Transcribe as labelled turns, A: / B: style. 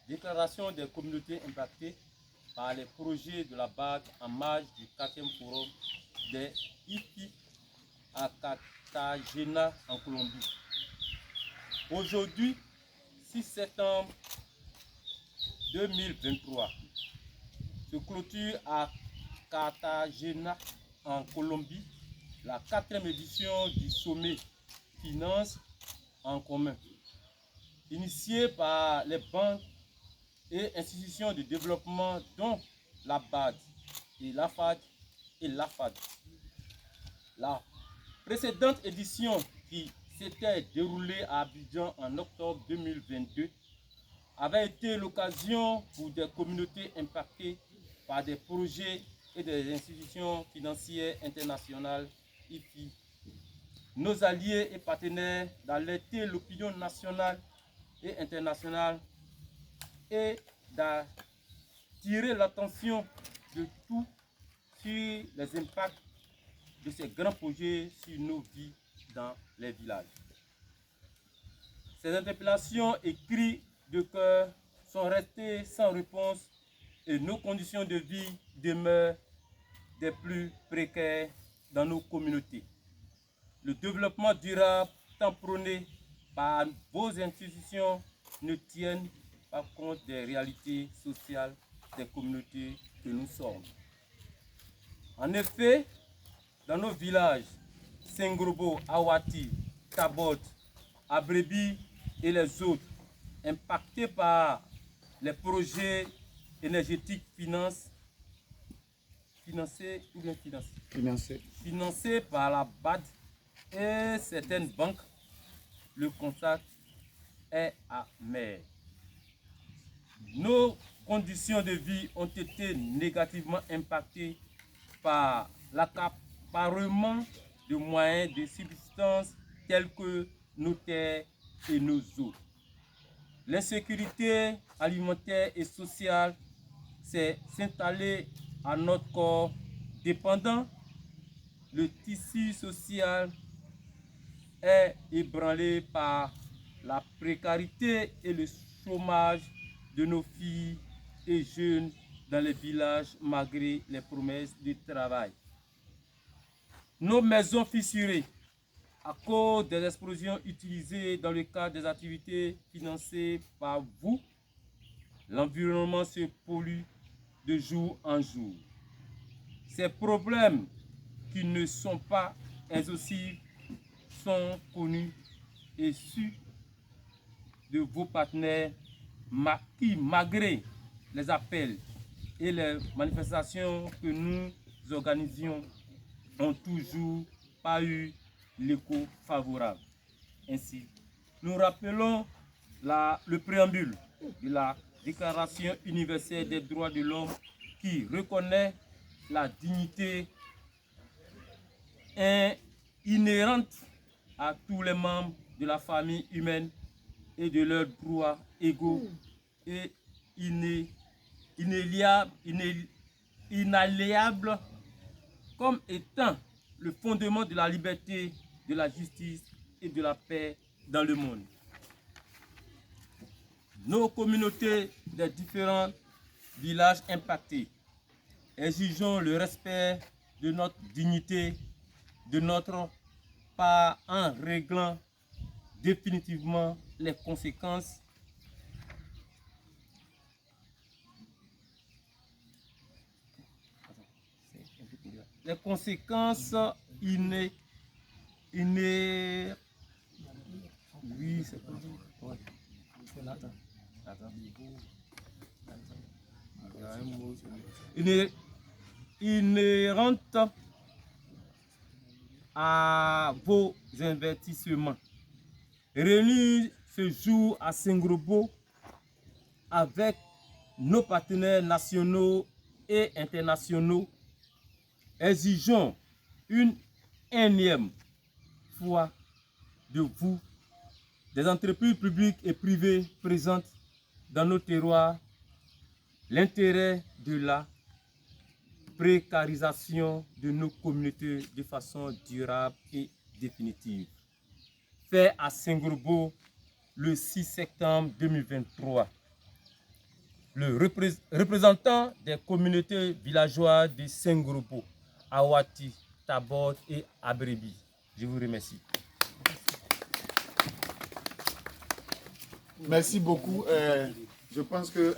A: Déclaration des communautés impactées par les projets de la BAD en marge du 4e forum des IFI à Cartagena en Colombie. Aujourd'hui, 6 septembre 2023, se clôture à Cartagena en Colombie la 4e édition du sommet Finances en commun, initié par les banques et institutions de développement dont la BAD et la FAD et la FAD. La précédente édition qui s'était déroulée à Abidjan en octobre 2022 avait été l'occasion pour des communautés impactées par des projets et des institutions financières internationales IFI, nos alliés et partenaires, d'alerter l'opinion nationale et internationale et d'attirer l'attention de tous sur les impacts de ces grands projets sur nos vies dans les villages. Ces interpellations et cris de cœur sont restés sans réponse et nos conditions de vie demeurent des plus précaires dans nos communautés. Le développement durable tant prôné par vos institutions ne tiennent pas compte des réalités sociales des communautés que nous sommes. En effet, dans nos villages, Sengrobo, Awati, Tabot, Abrebi et les autres, impactés par les projets énergétiques financés par la BAD et certaines banques, le constat est amer. Nos conditions de vie ont été négativement impactées par l'accaparement de moyens de subsistance tels que nos terres et nos eaux. L'insécurité alimentaire et sociale s'est installée à notre corps dépendant. Le tissu social est ébranlé par la précarité et le chômage de nos filles et jeunes dans les villages malgré les promesses de travail. Nos maisons fissurées à cause des explosions utilisées dans le cadre des activités financées par vous. L'environnement se pollue de jour en jour. Ces problèmes qui ne sont pas exhaustifs sont connus et su de vos partenaires qui, malgré les appels et les manifestations que nous organisions, n'ont toujours pas eu l'écho favorable. Ainsi, nous rappelons le préambule de la Déclaration universelle des droits de l'homme qui reconnaît la dignité inhérente à tous les membres de la famille humaine et de leurs droits égaux et inaliénables comme étant le fondement de la liberté, de la justice et de la paix dans le monde. Nos communautés des différents villages impactés exigeons le respect de notre dignité de notre part en réglant définitivement les conséquences inhérentes à vos investissements. Réunis ce jour à Sengrobo avec nos partenaires nationaux et internationaux, exigeons une énième fois de vous, des entreprises publiques et privées présentes dans nos terroirs, l'intérêt de la précarisation de nos communautés de façon durable et définitive. Fait à Sengrobo le 6 septembre 2023. le représentant des communautés villageoises de Sengropo, Awati, Tabot et Abrebi. Je vous remercie.
B: Merci beaucoup. Je pense que